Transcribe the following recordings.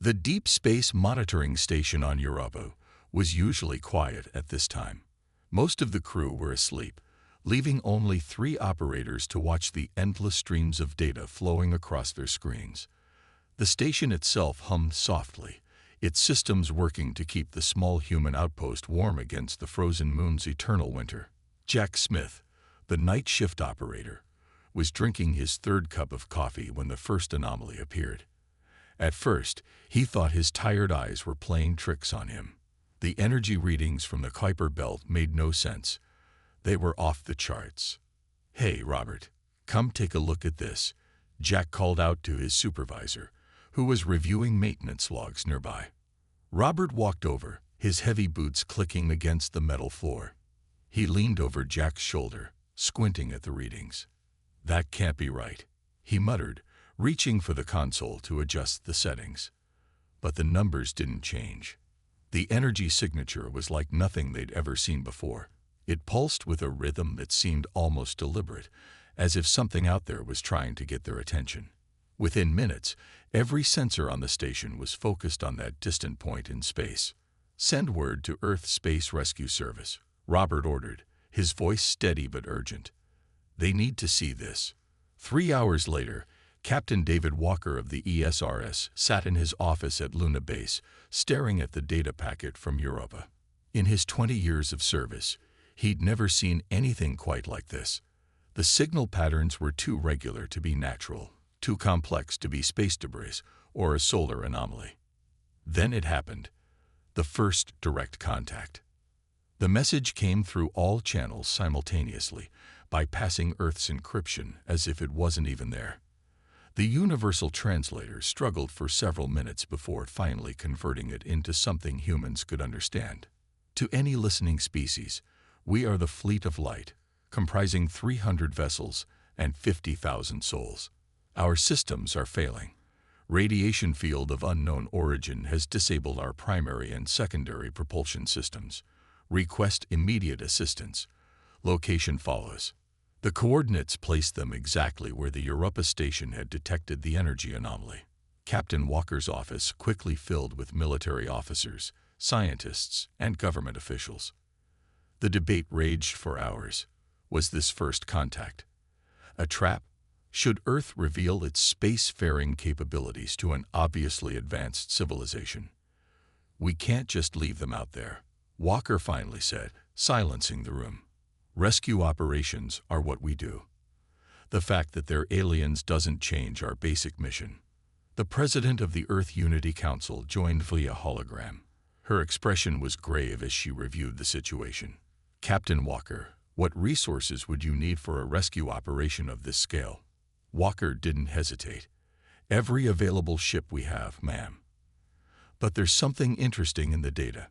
The Deep Space Monitoring Station on Europa was usually quiet at this time. Most of the crew were asleep, leaving only 3 operators to watch the endless streams of data flowing across their screens. The station itself hummed softly, its systems working to keep the small human outpost warm against the frozen moon's eternal winter. Jack Smith, the night shift operator, was drinking his 3rd cup of coffee when the first anomaly appeared. At first, he thought his tired eyes were playing tricks on him. The energy readings from the Kuiper belt made no sense. They were off the charts. "Hey, Robert, come take a look at this," Jack called out to his supervisor, who was reviewing maintenance logs nearby. Robert walked over, his heavy boots clicking against the metal floor. He leaned over Jack's shoulder, squinting at the readings. "That can't be right," he muttered, reaching for the console to adjust the settings. But the numbers didn't change. The energy signature was like nothing they'd ever seen before. It pulsed with a rhythm that seemed almost deliberate, as if something out there was trying to get their attention. Within minutes, every sensor on the station was focused on that distant point in space. "Send word to Earth Space Rescue Service," Robert ordered, his voice steady but urgent. "They need to see this." 3 hours later, Captain David Walker of the ESRS sat in his office at Luna Base, staring at the data packet from Europa. In his 20 years of service, he'd never seen anything quite like this. The signal patterns were too regular to be natural, too complex to be space debris or a solar anomaly. Then it happened, the first direct contact. The message came through all channels simultaneously, bypassing Earth's encryption as if it wasn't even there. The universal translator struggled for several minutes before finally converting it into something humans could understand. "To any listening species, we are the Fleet of Light, comprising 300 vessels and 50,000 souls. Our systems are failing. Radiation field of unknown origin has disabled our primary and secondary propulsion systems. Request immediate assistance. Location follows." The coordinates placed them exactly where the Europa station had detected the energy anomaly. Captain Walker's office quickly filled with military officers, scientists, and government officials. The debate raged for hours. Was this first contact a trap? Should Earth reveal its spacefaring capabilities to an obviously advanced civilization? "We can't just leave them out there," Walker finally said, silencing the room. "Rescue operations are what we do. The fact that they're aliens doesn't change our basic mission." The president of the Earth Unity Council joined via hologram. Her expression was grave as she reviewed the situation. "Captain Walker, what resources would you need for a rescue operation of this scale?" Walker didn't hesitate. "Every available ship we have, ma'am." "But there's something interesting in the data.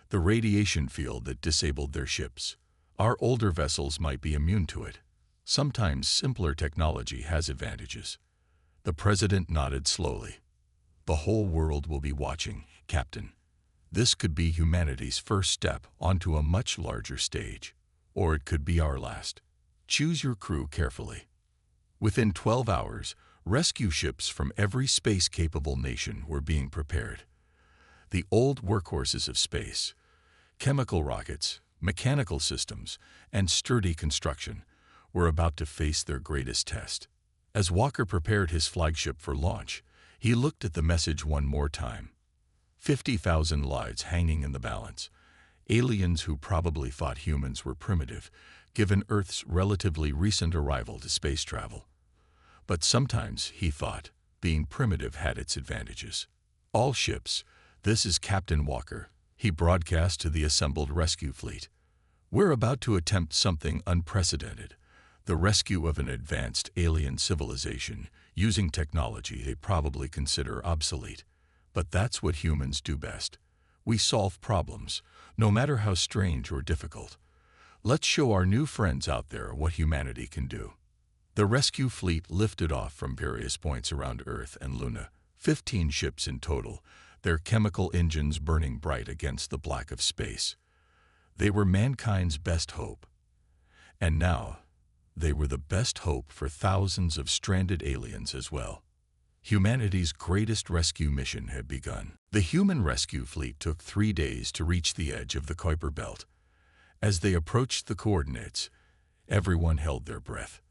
The radiation field that disabled their ships. Our older vessels might be immune to it. Sometimes simpler technology has advantages." The president nodded slowly. "The whole world will be watching, Captain. This could be humanity's first step onto a much larger stage. Or it could be our last. Choose your crew carefully." Within 12 hours, rescue ships from every space-capable nation were being prepared. The old workhorses of space, chemical rockets, mechanical systems, and sturdy construction, were about to face their greatest test. As Walker prepared his flagship for launch, he looked at the message one more time. 50,000 lives hanging in the balance. Aliens who probably thought humans were primitive, given Earth's relatively recent arrival to space travel. But sometimes, he thought, being primitive had its advantages. "All ships, this is Captain Walker," he broadcast to the assembled rescue fleet. "We're about to attempt something unprecedented, the rescue of an advanced alien civilization using technology they probably consider obsolete. But that's what humans do best. We solve problems, no matter how strange or difficult. Let's show our new friends out there what humanity can do." The rescue fleet lifted off from various points around Earth and Luna, 15 ships in total, their chemical engines burning bright against the black of space. They were mankind's best hope. And now, they were the best hope for thousands of stranded aliens as well. Humanity's greatest rescue mission had begun. The human rescue fleet took 3 days to reach the edge of the Kuiper Belt. As they approached the coordinates, everyone held their breath.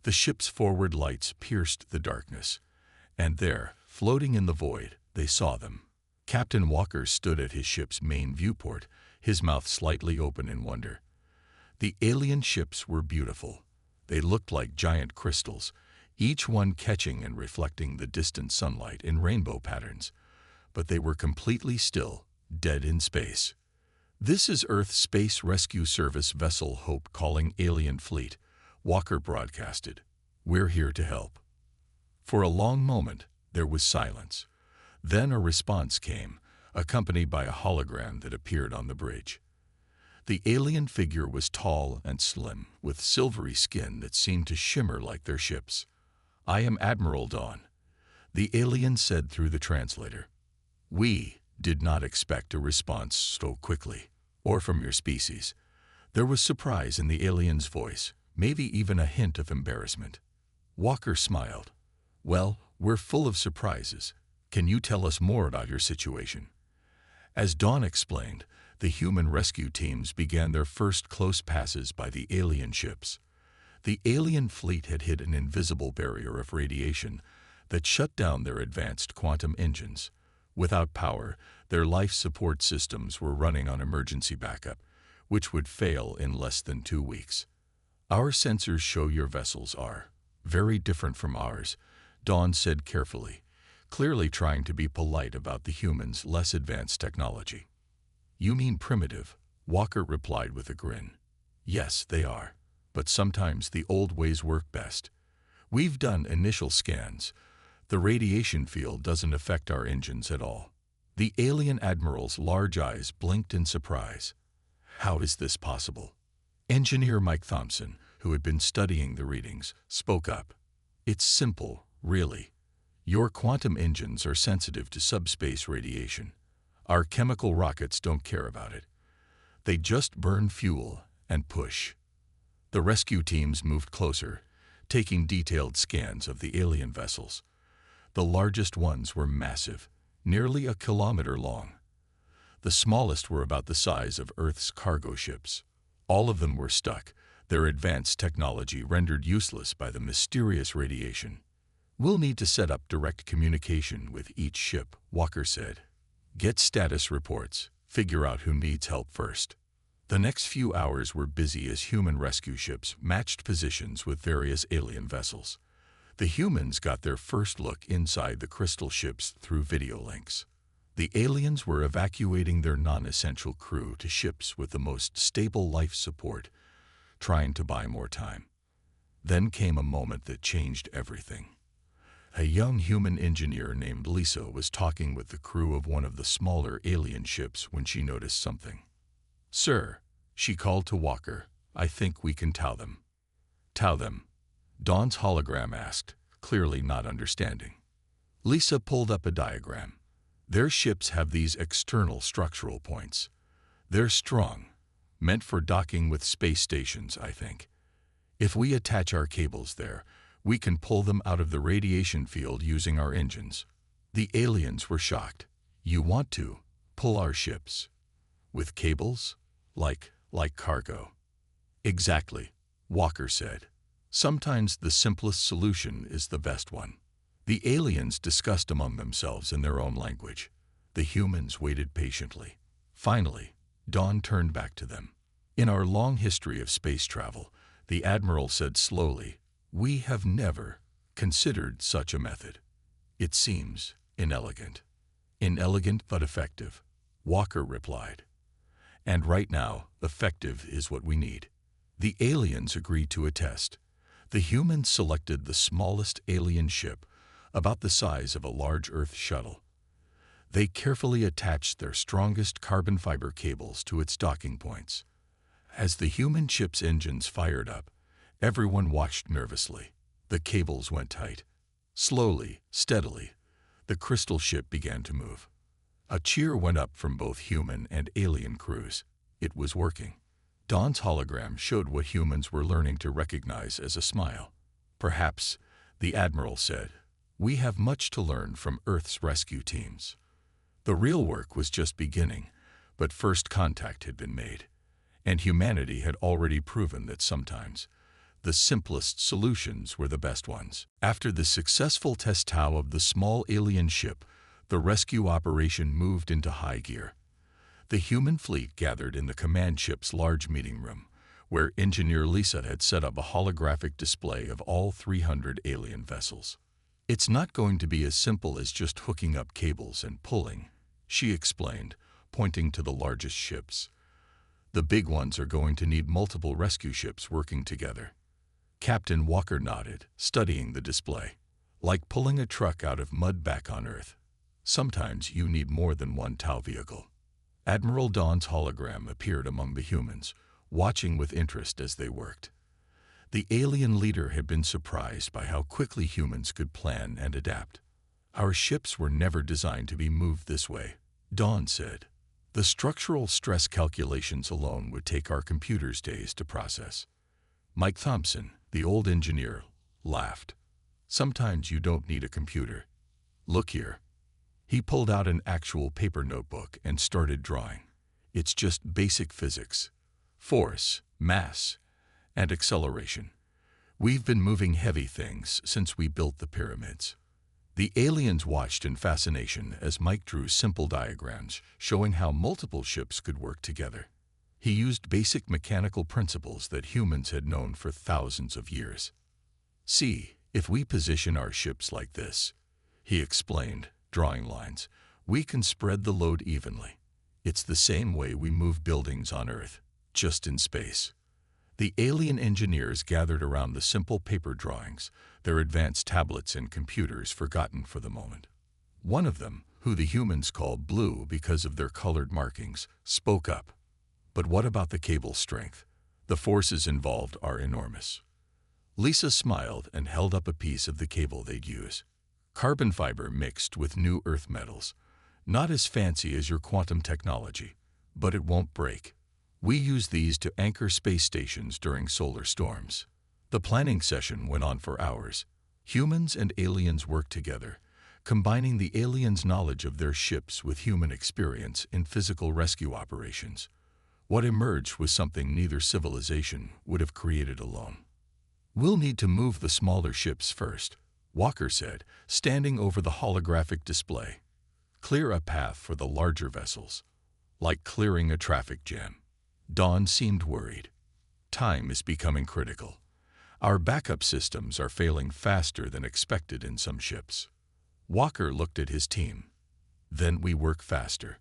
The ship's forward lights pierced the darkness, and there, floating in the void, they saw them. Captain Walker stood at his ship's main viewport, his mouth slightly open in wonder. The alien ships were beautiful. They looked like giant crystals, each one catching and reflecting the distant sunlight in rainbow patterns. But they were completely still, dead in space. "This is Earth Space Rescue Service Vessel Hope calling Alien Fleet," Walker broadcasted. "We're here to help." For a long moment, there was silence. Then a response came, accompanied by a hologram that appeared on the bridge. The alien figure was tall and slim, with silvery skin that seemed to shimmer like their ships. "I am Admiral Dawn," the alien said through the translator. "We did not expect a response so quickly, or from your species." There was surprise in the alien's voice, maybe even a hint of embarrassment. Walker smiled. "Well, we're full of surprises. Can you tell us more about your situation?" As Dawn explained, the human rescue teams began their first close passes by the alien ships. The alien fleet had hit an invisible barrier of radiation that shut down their advanced quantum engines. Without power, their life support systems were running on emergency backup, which would fail in less than 2 weeks. "Our sensors show your vessels are very different from ours," Dawn said carefully, clearly trying to be polite about the humans' less advanced technology. "You mean primitive," Walker replied with a grin. "Yes, they are. But sometimes the old ways work best. We've done initial scans. The radiation field doesn't affect our engines at all." The alien admiral's large eyes blinked in surprise. "How is this possible?" Engineer Mike Thompson, who had been studying the readings, spoke up. "It's simple, really. Your quantum engines are sensitive to subspace radiation. Our chemical rockets don't care about it. They just burn fuel and push." The rescue teams moved closer, taking detailed scans of the alien vessels. The largest ones were massive, nearly a kilometer long. The smallest were about the size of Earth's cargo ships. All of them were stuck, their advanced technology rendered useless by the mysterious radiation. "We'll need to set up direct communication with each ship," Walker said. "Get status reports, figure out who needs help first." The next few hours were busy as human rescue ships matched positions with various alien vessels. The humans got their first look inside the crystal ships through video links. The aliens were evacuating their non-essential crew to ships with the most stable life support, trying to buy more time. Then came a moment that changed everything. A young human engineer named Lisa was talking with the crew of one of the smaller alien ships when she noticed something. "Sir," she called to Walker, "I think we can tow them." "Tow them?" Dawn's hologram asked, clearly not understanding. Lisa pulled up a diagram. "Their ships have these external structural points. They're strong, meant for docking with space stations, I think. If we attach our cables there, we can pull them out of the radiation field using our engines." The aliens were shocked. "You want to pull our ships? With cables? Like cargo?" "Exactly," Walker said. "Sometimes the simplest solution is the best one." The aliens discussed among themselves in their own language. The humans waited patiently. Finally, Dawn turned back to them. "In our long history of space travel," the Admiral said slowly, "we have never considered such a method. It seems inelegant." "Inelegant but effective," Walker replied. "And right now, effective is what we need." The aliens agreed to a test. The humans selected the smallest alien ship, about the size of a large Earth shuttle. They carefully attached their strongest carbon fiber cables to its docking points. As the human ship's engines fired up, everyone watched nervously. The cables went tight. Slowly, steadily, the crystal ship began to move. A cheer went up from both human and alien crews. It was working. Dawn's hologram showed what humans were learning to recognize as a smile. "Perhaps," the Admiral said, We have much to learn from Earth's rescue teams. The real work was just beginning, but first contact had been made, and humanity had already proven that sometimes the simplest solutions were the best ones. After the successful test of the small alien ship, the rescue operation moved into high gear. The human fleet gathered in the command ship's large meeting room, where engineer Lisa had set up a holographic display of all 300 alien vessels. It's not going to be as simple as just hooking up cables and pulling, she explained, pointing to the largest ships. The big ones are going to need multiple rescue ships working together. Captain Walker nodded, studying the display. Like pulling a truck out of mud back on Earth. Sometimes you need more than one TOW vehicle. Admiral Dawn's hologram appeared among the humans, watching with interest as they worked. The alien leader had been surprised by how quickly humans could plan and adapt. Our ships were never designed to be moved this way, Dawn said. The structural stress calculations alone would take our computers days to process. Mike Thompson, the old engineer, laughed. Sometimes you don't need a computer. Look here. He pulled out an actual paper notebook and started drawing. It's just basic physics. Force, mass, and acceleration. We've been moving heavy things since we built the pyramids. The aliens watched in fascination as Mike drew simple diagrams showing how multiple ships could work together. He used basic mechanical principles that humans had known for thousands of years. See, if we position our ships like this, he explained, drawing lines, we can spread the load evenly. It's the same way we move buildings on Earth, just in space. The alien engineers gathered around the simple paper drawings, their advanced tablets and computers forgotten for the moment. One of them, who the humans called Blue because of their colored markings, spoke up. But what about the cable strength? The forces involved are enormous. Lisa smiled and held up a piece of the cable they'd use. Carbon fiber mixed with new earth metals. Not as fancy as your quantum technology, but it won't break. We use these to anchor space stations during solar storms. The planning session went on for hours. Humans and aliens worked together, combining the aliens' knowledge of their ships with human experience in physical rescue operations. What emerged was something neither civilization would have created alone. We'll need to move the smaller ships first, Walker said, standing over the holographic display. Clear a path for the larger vessels, like clearing a traffic jam. Dawn seemed worried. Time is becoming critical. Our backup systems are failing faster than expected in some ships. Walker looked at his team. Then we work faster.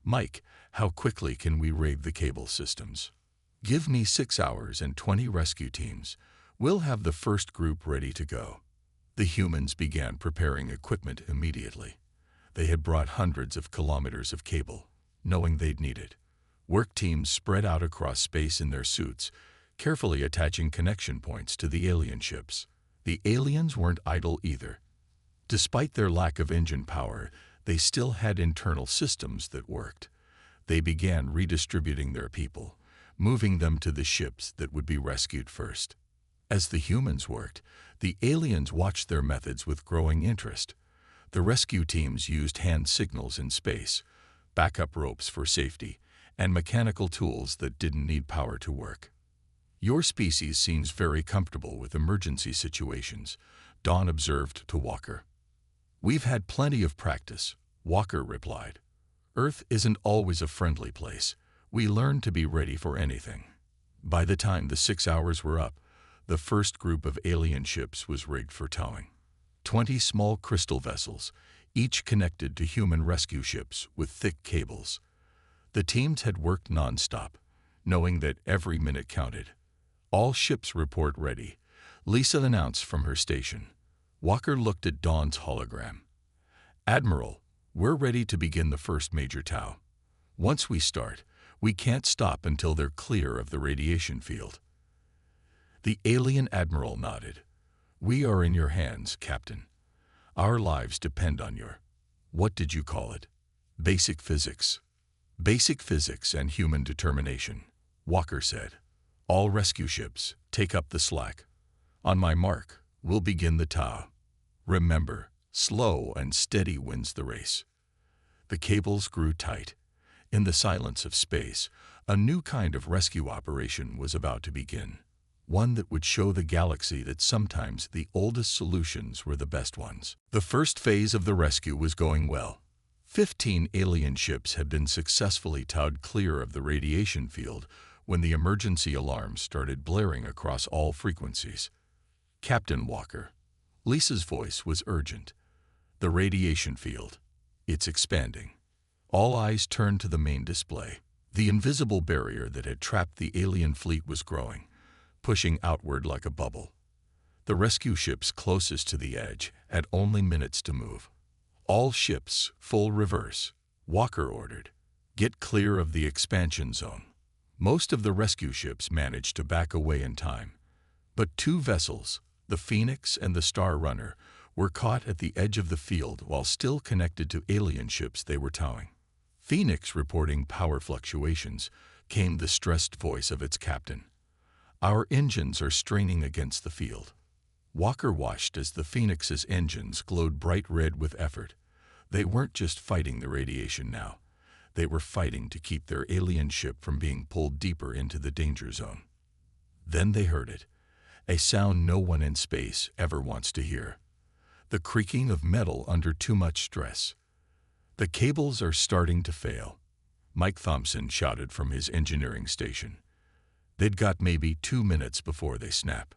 Mike, how quickly can we raid the cable systems? Give me 6 hours and 20 rescue teams. We'll have the first group ready to go. The humans began preparing equipment immediately. They had brought hundreds of kilometers of cable, knowing they'd need it. Work teams spread out across space in their suits, carefully attaching connection points to the alien ships. The aliens weren't idle either. Despite their lack of engine power, they still had internal systems that worked. They began redistributing their people, moving them to the ships that would be rescued first. As the humans worked, the aliens watched their methods with growing interest. The rescue teams used hand signals in space, backup ropes for safety, and mechanical tools that didn't need power to work. Your species seems very comfortable with emergency situations, Dawn observed to Walker. We've had plenty of practice, Walker replied. Earth isn't always a friendly place. We learn to be ready for anything. By the time the 6 hours were up, the first group of alien ships was rigged for towing. 20 small crystal vessels, each connected to human rescue ships with thick cables. The teams had worked non-stop, knowing that every minute counted. All ships report ready, Lisa announced from her station. Walker looked at Dawn's hologram. Admiral, we're ready to begin the first major TOW. Once we start, we can't stop until they're clear of the radiation field. The alien admiral nodded. We are in your hands, Captain. Our lives depend on your, what did you call it? Basic physics. Basic physics and human determination, Walker said. All rescue ships, take up the slack. On my mark, we'll begin the TOW. Remember, Slow and steady wins the race. The cables grew tight. In the silence of space, a new kind of rescue operation was about to begin. One that would show the galaxy that sometimes the oldest solutions were the best ones. The first phase of the rescue was going well. 15 alien ships had been successfully towed clear of the radiation field when the emergency alarms started blaring across all frequencies. "Captain Walker." Lisa's voice was urgent. "The radiation field. It's expanding." All eyes turned to the main display. The invisible barrier that had trapped the alien fleet was growing, pushing outward like a bubble. The rescue ships closest to the edge had only minutes to move. "All ships, full reverse," Walker ordered. "Get clear of the expansion zone." Most of the rescue ships managed to back away in time, but 2 vessels, the Phoenix and the Star Runner, were caught at the edge of the field while still connected to alien ships they were towing. Phoenix, reporting power fluctuations, came the stressed voice of its captain. "Our engines are straining against the field." Walker watched as the Phoenix's engines glowed bright red with effort. They weren't just fighting the radiation now. They were fighting to keep their alien ship from being pulled deeper into the danger zone. Then they heard it, a sound no one in space ever wants to hear. The creaking of metal under too much stress. "The cables are starting to fail," Mike Thompson shouted from his engineering station. They'd got maybe 2 minutes before they snap.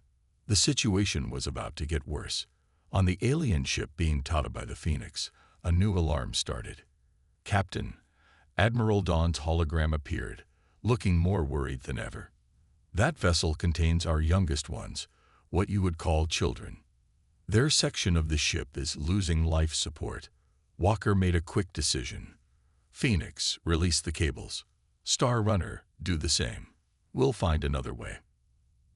The situation was about to get worse. On the alien ship being towed by the Phoenix, a new alarm started. "Captain," Admiral Dawn's hologram appeared, looking more worried than ever. "That vessel contains our youngest ones, what you would call children. Their section of the ship is losing life support." Walker made a quick decision. "Phoenix, release the cables. Star Runner, do the same. We'll find another way."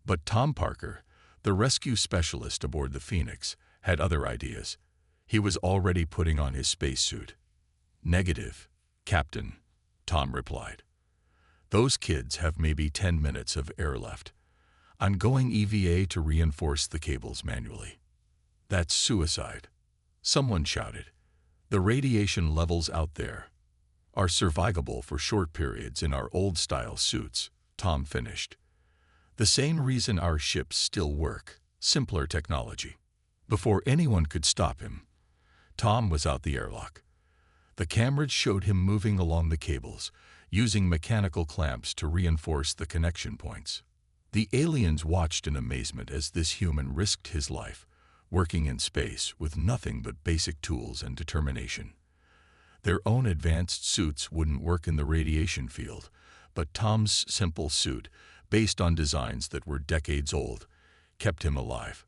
But Tom Parker, the rescue specialist aboard the Phoenix, had other ideas. He was already putting on his spacesuit. "Negative, Captain," Tom replied. "Those kids have maybe 10 minutes of air left. I'm going EVA to reinforce the cables manually." "That's suicide," someone shouted. "The radiation levels out there are survivable for short periods in our old-style suits," Tom finished. "The same reason our ships still work, simpler technology." Before anyone could stop him, Tom was out the airlock. The cameras showed him moving along the cables, using mechanical clamps to reinforce the connection points. The aliens watched in amazement as this human risked his life, working in space with nothing but basic tools and determination. Their own advanced suits wouldn't work in the radiation field, but Tom's simple suit, based on designs that were decades old, kept him alive.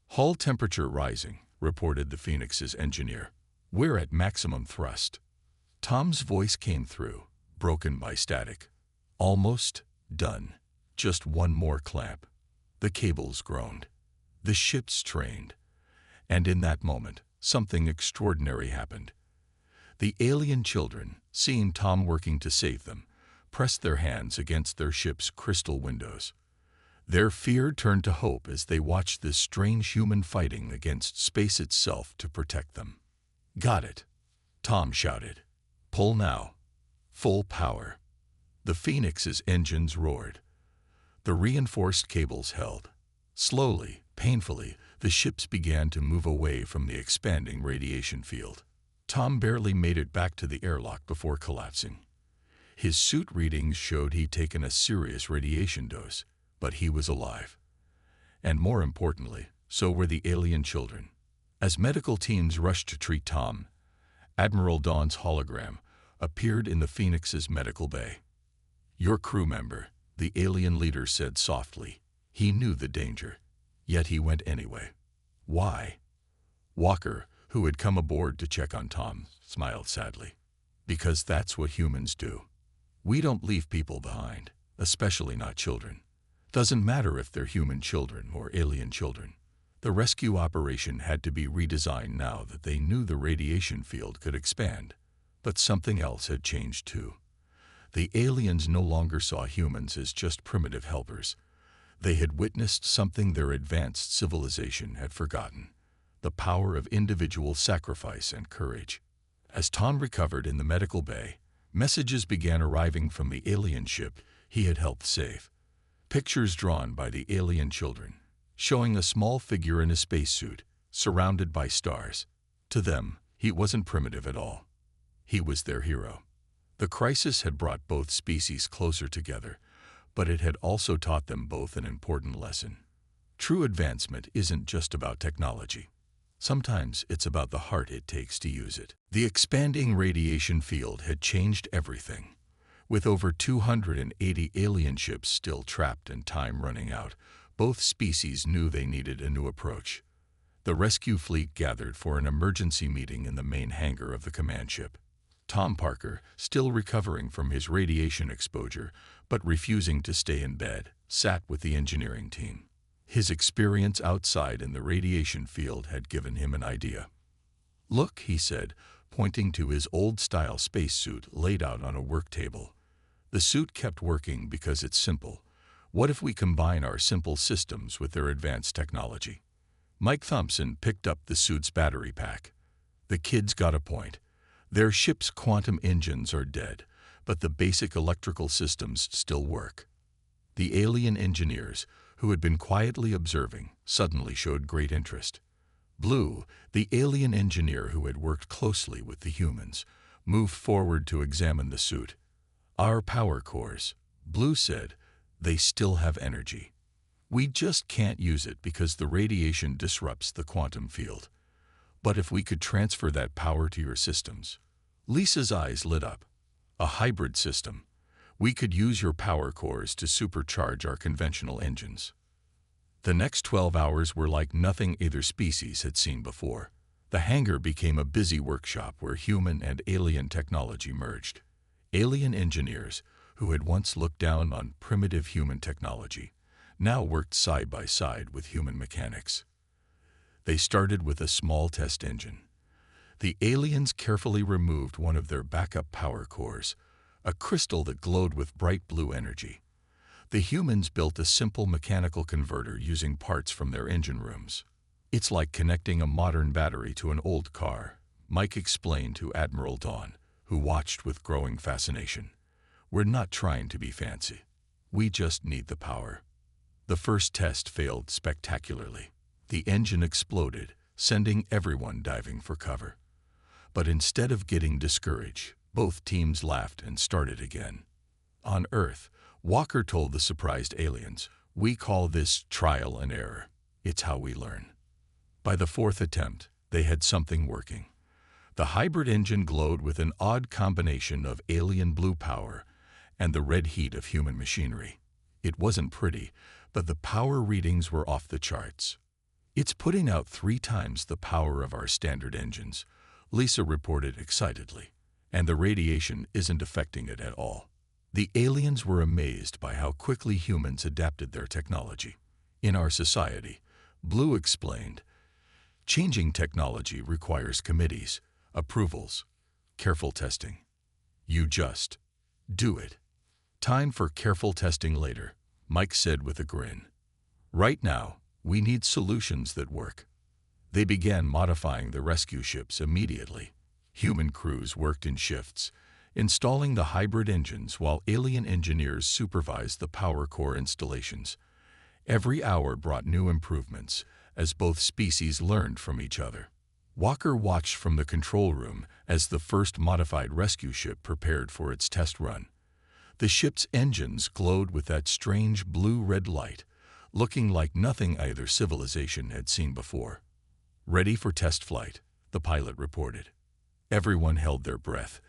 "Hull temperature rising," reported the Phoenix's engineer. "We're at maximum thrust." Tom's voice came through, broken by static. "Almost done. Just one more clamp." The cables groaned. The ship strained. And in that moment, something extraordinary happened. The alien children, seeing Tom working to save them, pressed their hands against their ship's crystal windows. Their fear turned to hope as they watched this strange human fighting against space itself to protect them. "Got it," Tom shouted. "Pull now. Full power." The Phoenix's engines roared. The reinforced cables held. Slowly, painfully, the ships began to move away from the expanding radiation field. Tom barely made it back to the airlock before collapsing. His suit readings showed he'd taken a serious radiation dose, but he was alive. And more importantly, so were the alien children. As medical teams rushed to treat Tom, Admiral Dawn's hologram appeared in the Phoenix's medical bay. "Your crew member," the alien leader said softly. He knew the danger, yet he went anyway. "Why?" Walker, who had come aboard to check on Tom, smiled sadly. "Because that's what humans do. We don't leave people behind, especially not children. Doesn't matter if they're human children or alien children. The rescue operation had to be redesigned now that they knew the radiation field could expand. But something else had changed too. The aliens no longer saw humans as just primitive helpers. They had witnessed something their advanced civilization had forgotten: the power of individual sacrifice and courage. As Tom recovered in the medical bay, messages began arriving from the alien ship he had helped save. Pictures drawn by the alien children, showing a small figure in a spacesuit, surrounded by stars. To them, he wasn't primitive at all. He was their hero. The crisis had brought both species closer together, but it had also taught them both an important lesson. True advancement isn't just about technology. Sometimes it's about the heart it takes to use it. The expanding radiation field had changed everything. With over 280 alien ships still trapped and time running out, both species knew they needed a new approach. The rescue fleet gathered for an emergency meeting in the main hangar of the command ship. Tom Parker, still recovering from his radiation exposure but refusing to stay in bed, sat with the engineering team. His experience outside in the radiation field had given him an idea. "Look," he said, pointing to his old-style spacesuit laid out on a work table. "The suit kept working because it's simple. What if we combine our simple systems with their advanced technology?" Mike Thompson picked up the suit's battery pack. The kids got a point. Their ship's quantum engines are dead, but the basic electrical systems still work. The alien engineers, who had been quietly observing, suddenly showed great interest. Blue, the alien engineer who had worked closely with the humans, moved forward to examine the suit. "Our power cores," Blue said, "they still have energy. We just can't use it because the radiation disrupts the quantum field. But if we could transfer that power to your systems..." Lisa's eyes lit up. "A hybrid system. We could use your power cores to supercharge our conventional engines." The next 12 hours were like nothing either species had seen before. The hangar became a busy workshop where human and alien technology merged. Alien engineers, who had once looked down on primitive human technology, now worked side by side with human mechanics. They started with a small test engine. The aliens carefully removed one of their backup power cores, a crystal that glowed with bright blue energy. The humans built a simple mechanical converter using parts from their engine rooms. "It's like connecting a modern battery to an old car," Mike explained to Admiral Dawn, who watched with growing fascination. "We're not trying to be fancy. We just need the power." The first test failed spectacularly. The engine exploded, sending everyone diving for cover. But instead of getting discouraged, both teams laughed and started again. On Earth, Walker told the surprised aliens, "We call this trial and error. It's how we learn." By the fourth attempt, they had something working. The hybrid engine glowed with an odd combination of alien blue power and the red heat of human machinery. It wasn't pretty, but the power readings were off the charts. "It's putting out 3 times the power of our standard engines," Lisa reported excitedly, "and the radiation isn't affecting it at all." The aliens were amazed by how quickly humans adapted their technology. "In our society," Blue explained, "changing technology requires committees, approvals, careful testing. You just do it." "Time for careful testing later," Mike said with a grin. "Right now, we need solutions that work." They began modifying the rescue ships immediately. Human crews worked in shifts, installing the hybrid engines while alien engineers supervised the power core installations. Every hour brought new improvements, as both species learned from each other. Walker watched from the control room as the first modified rescue ship prepared for its test run. The ship's engines glowed with that strange blue-red light, looking like nothing either civilization had seen before. "Ready for test flight," the pilot reported. Everyone held their breath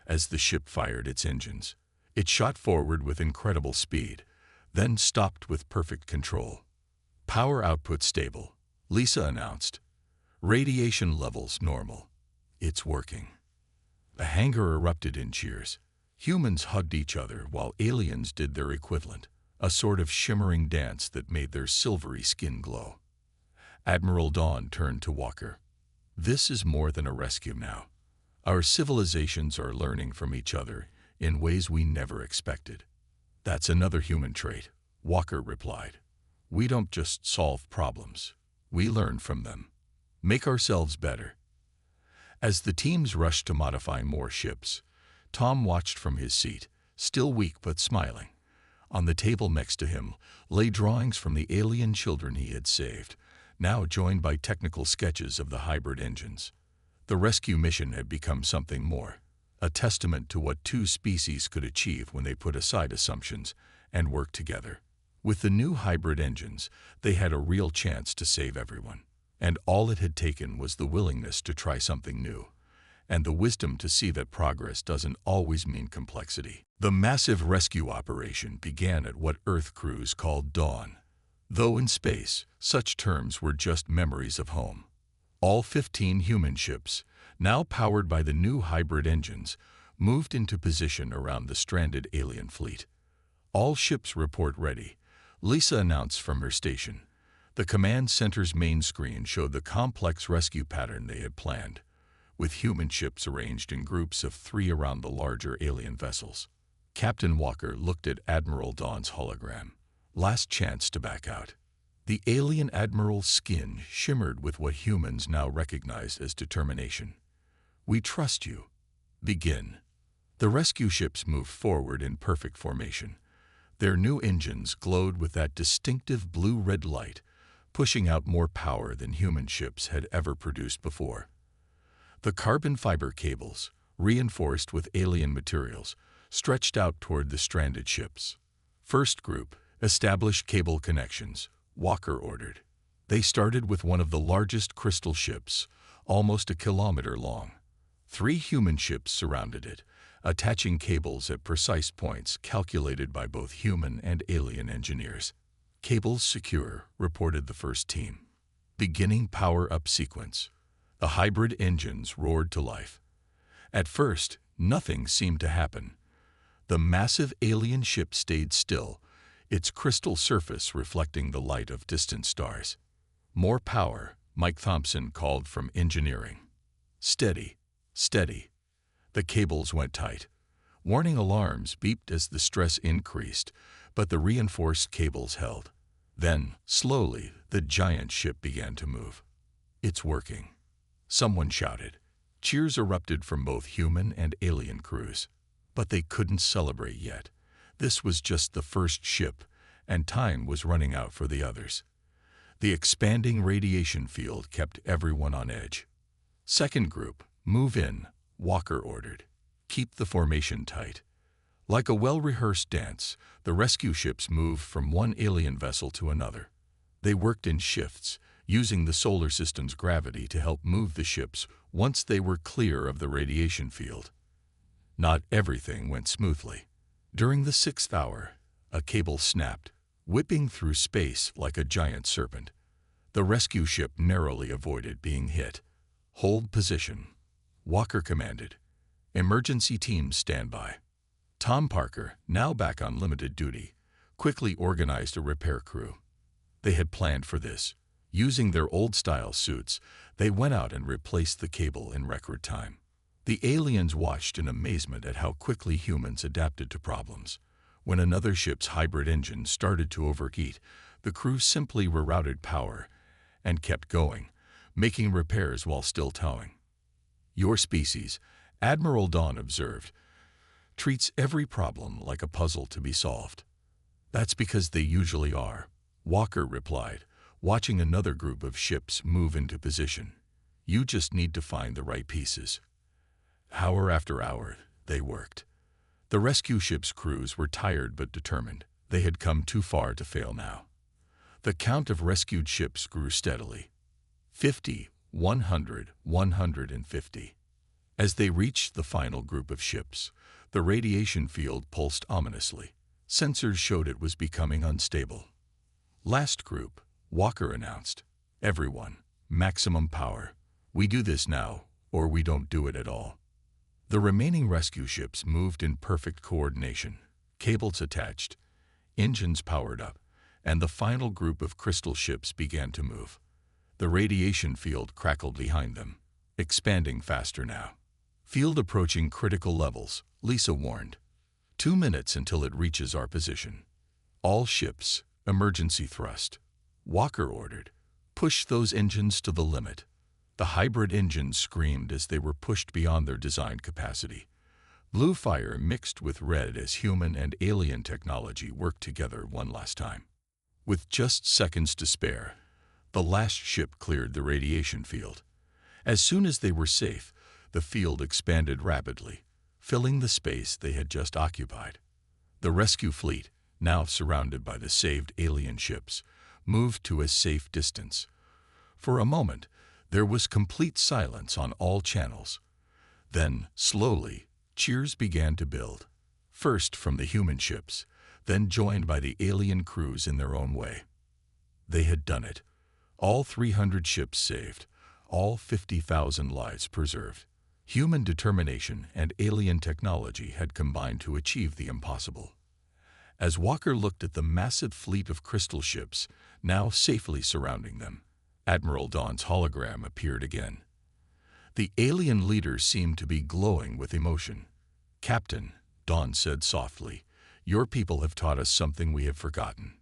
as the ship fired its engines. It shot forward with incredible speed, then stopped with perfect control. "Power output stable," Lisa announced. "Radiation levels normal. It's working." The hangar erupted in cheers. Humans hugged each other while aliens did their equivalent, a sort of shimmering dance that made their silvery skin glow. Admiral Dawn turned to Walker. "This is more than a rescue now. Our civilizations are learning from each other in ways we never expected." "That's another human trait," Walker replied. "We don't just solve problems. We learn from them." Make ourselves better. As the teams rushed to modify more ships, Tom watched from his seat, still weak but smiling. On the table next to him lay drawings from the alien children he had saved, now joined by technical sketches of the hybrid engines. The rescue mission had become something more, a testament to what two species could achieve when they put aside assumptions and worked together. With the new hybrid engines, they had a real chance to save everyone. And all it had taken was the willingness to try something new, and the wisdom to see that progress doesn't always mean complexity. The massive rescue operation began at what Earth crews called dawn. Though in space, such terms were just memories of home. All 15 human ships, now powered by the new hybrid engines, moved into position around the stranded alien fleet. All ships report ready, Lisa announced from her station. The command center's main screen showed the complex rescue pattern they had planned, with human ships arranged in groups of 3 around the larger alien vessels. Captain Walker looked at Admiral Dawn's hologram. Last chance to back out. The alien admiral's skin shimmered with what humans now recognized as determination. "We trust you. Begin." The rescue ships moved forward in perfect formation. Their new engines glowed with that distinctive blue-red light, pushing out more power than human ships had ever produced before. The carbon fiber cables, reinforced with alien materials, stretched out toward the stranded ships. First group, establish cable connections, Walker ordered. They started with one of the largest crystal ships, almost a kilometer long. 3 human ships surrounded it, attaching cables at precise points calculated by both human and alien engineers. "Cables secure," reported the first team. Beginning power-up sequence. The hybrid engines roared to life. At first, nothing seemed to happen. The massive alien ship stayed still, its crystal surface reflecting the light of distant stars. "More power," Mike Thompson called from engineering. "Steady, steady." The cables went tight. Warning alarms beeped as the stress increased, but the reinforced cables held. Then, slowly, the giant ship began to move. "It's working," someone shouted. Cheers erupted from both human and alien crews. But they couldn't celebrate yet. This was just the first ship, and time was running out for the others. The expanding radiation field kept everyone on edge. "Second group, move in," Walker ordered. "Keep the formation tight." Like a well-rehearsed dance, the rescue ships moved from one alien vessel to another. They worked in shifts, using the solar system's gravity to help move the ships once they were clear of the radiation field. Not everything went smoothly. During the 6th hour, a cable snapped, whipping through space like a giant serpent. The rescue ship narrowly avoided being hit. "Hold position," Walker commanded. "Emergency teams stand by." Tom Parker, now back on limited duty, quickly organized a repair crew. They had planned for this. Using their old-style suits, they went out and replaced the cable in record time. The aliens watched in amazement at how quickly humans adapted to problems. When another ship's hybrid engine started to overheat, the crew simply rerouted power and kept going, making repairs while still towing. "Your species," Admiral Dawn observed, "treats every problem like a puzzle to be solved." "That's because they usually are," Walker replied, watching another group of ships move into position. "You just need to find the right pieces." Hour after hour, they worked. The rescue ship's crews were tired but determined. They had come too far to fail now. The count of rescued ships grew steadily. 50, 100, 150. As they reached the final group of ships, the radiation field pulsed ominously. Sensors showed it was becoming unstable. "Last group," Walker announced. "Everyone, maximum power. We do this now, or we don't do it at all." The remaining rescue ships moved in perfect coordination, cables attached, engines powered up, and the final group of crystal ships began to move. The radiation field crackled behind them, expanding faster now. "Field approaching critical levels," Lisa warned. 2 minutes until it reaches our position. "All ships, emergency thrust," Walker ordered. "Push those engines to the limit." The hybrid engines screamed as they were pushed beyond their design capacity. Blue fire mixed with red as human and alien technology worked together one last time. With just seconds to spare, the last ship cleared the radiation field. As soon as they were safe, the field expanded rapidly, filling the space they had just occupied. The rescue fleet, now surrounded by the saved alien ships, moved to a safe distance. For a moment, there was complete silence on all channels. Then, slowly, cheers began to build, first from the human ships, then joined by the alien crews in their own way. They had done it. All 300 ships saved, all 50,000 lives preserved. Human determination and alien technology had combined to achieve the impossible. As Walker looked at the massive fleet of crystal ships, now safely surrounding them, Admiral Dawn's hologram appeared again. The alien leader seemed to be glowing with emotion. "Captain," Dawn said softly, "your people have taught us something we have forgotten.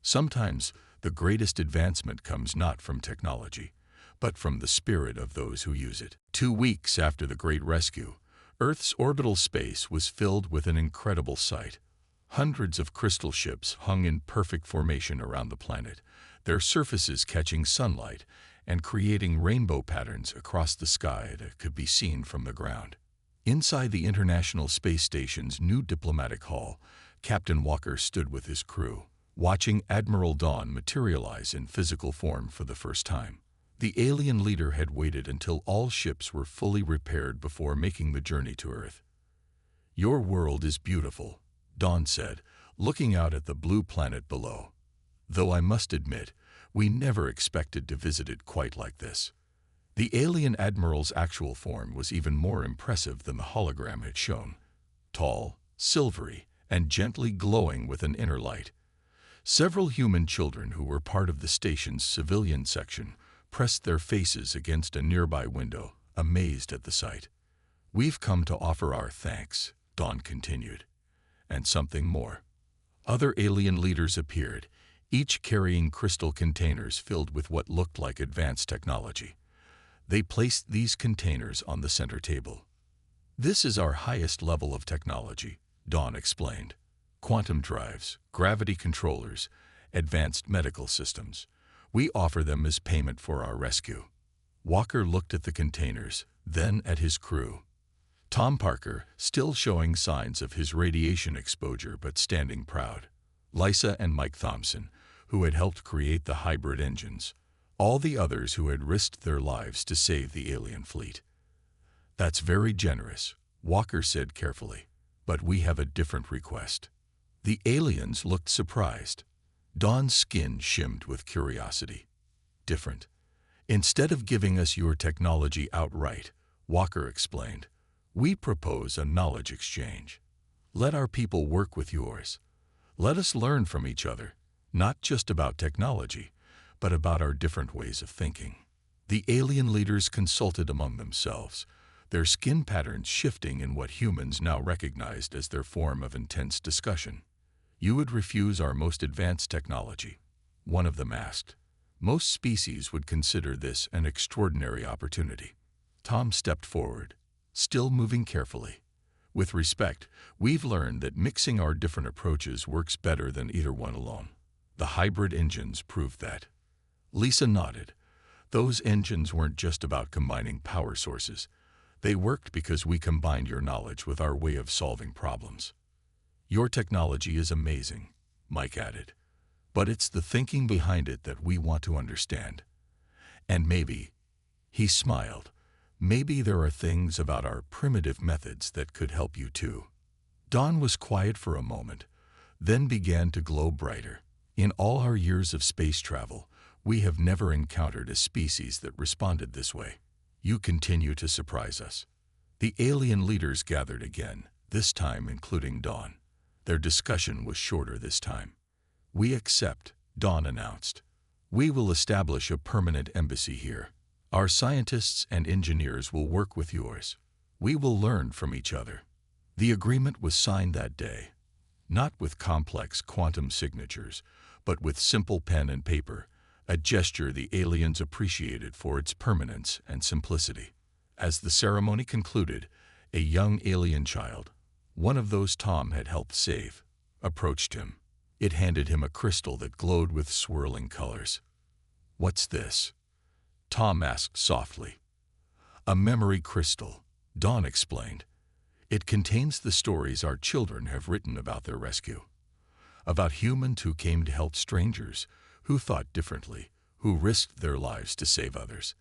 Sometimes the greatest advancement comes not from technology, but from the spirit of those who use it." 2 weeks after the Great Rescue, Earth's orbital space was filled with an incredible sight. Hundreds of crystal ships hung in perfect formation around the planet, their surfaces catching sunlight and creating rainbow patterns across the sky that could be seen from the ground. Inside the International Space Station's new diplomatic hall, Captain Walker stood with his crew, watching Admiral Dawn materialize in physical form for the first time. The alien leader had waited until all ships were fully repaired before making the journey to Earth. "Your world is beautiful," Dawn said, looking out at the blue planet below. "Though I must admit, we never expected to visit it quite like this." The alien admiral's actual form was even more impressive than the hologram had shown. Tall, silvery, and gently glowing with an inner light. Several human children who were part of the station's civilian section pressed their faces against a nearby window, amazed at the sight. "We've come to offer our thanks," Dawn continued. "And something more." Other alien leaders appeared, each carrying crystal containers filled with what looked like advanced technology. They placed these containers on the center table. "This is our highest level of technology," Dawn explained. "Quantum drives, gravity controllers, advanced medical systems. We offer them as payment for our rescue." Walker looked at the containers, then at his crew. Tom Parker, still showing signs of his radiation exposure but standing proud. Lisa and Mike Thompson, who had helped create the hybrid engines. All the others who had risked their lives to save the alien fleet. "That's very generous," Walker said carefully, "but we have a different request." The aliens looked surprised. Dawn's skin shimmed with curiosity. "Different?" "Instead of giving us your technology outright," Walker explained, "we propose a knowledge exchange. Let our people work with yours. Let us learn from each other, not just about technology, but about our different ways of thinking." The alien leaders consulted among themselves, their skin patterns shifting in what humans now recognized as their form of intense discussion. "You would refuse our most advanced technology," one of them asked. "Most species would consider this an extraordinary opportunity." Tom stepped forward, still moving carefully. "With respect, we've learned that mixing our different approaches works better than either one alone. The hybrid engines proved that." Lisa nodded. "Those engines weren't just about combining power sources. They worked because we combined your knowledge with our way of solving problems." "Your technology is amazing," Mike added. "But it's the thinking behind it that we want to understand. And maybe," he smiled, "maybe there are things about our primitive methods that could help you too." Dawn was quiet for a moment, then began to glow brighter. "In all our years of space travel, we have never encountered a species that responded this way. You continue to surprise us." The alien leaders gathered again, this time including Dawn. Their discussion was shorter this time. "We accept," Dawn announced. "We will establish a permanent embassy here. Our scientists and engineers will work with yours. We will learn from each other." The agreement was signed that day, not with complex quantum signatures, but with simple pen and paper, a gesture the aliens appreciated for its permanence and simplicity. As the ceremony concluded, a young alien child, one of those Tom had helped save, approached him. It handed him a crystal that glowed with swirling colors. "What's this?" Tom asked softly. "A memory crystal," Dawn explained. "It contains the stories our children have written about their rescue. About humans who came to help strangers, who thought differently, who risked their lives to save others.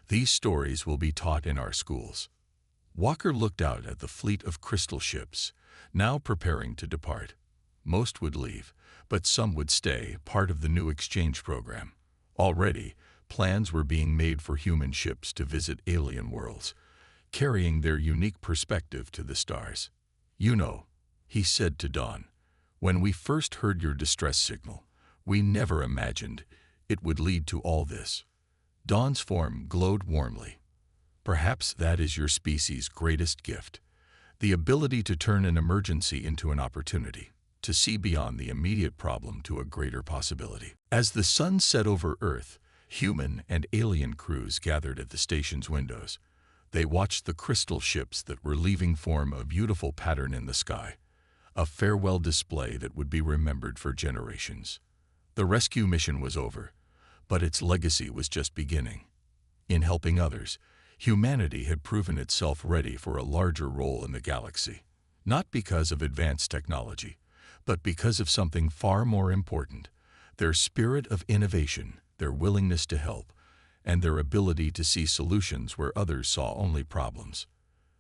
These stories will be taught in our schools." Walker looked out at the fleet of crystal ships, now preparing to depart. Most would leave, but some would stay, part of the new exchange program. Already, plans were being made for human ships to visit alien worlds, carrying their unique perspective to the stars. "You know," he said to Dawn, "when we first heard your distress signal, we never imagined it would lead to all this." Dawn's form glowed warmly. "Perhaps that is your species' greatest gift, the ability to turn an emergency into an opportunity, to see beyond the immediate problem to a greater possibility." As the sun set over Earth, human and alien crews gathered at the station's windows. They watched the crystal ships that were leaving form a beautiful pattern in the sky, a farewell display that would be remembered for generations. The rescue mission was over, but its legacy was just beginning. In helping others, humanity had proven itself ready for a larger role in the galaxy, not because of advanced technology, but because of something far more important: their spirit of innovation, their willingness to help, and their ability to see solutions where others saw only problems.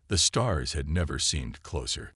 The stars had never seemed closer.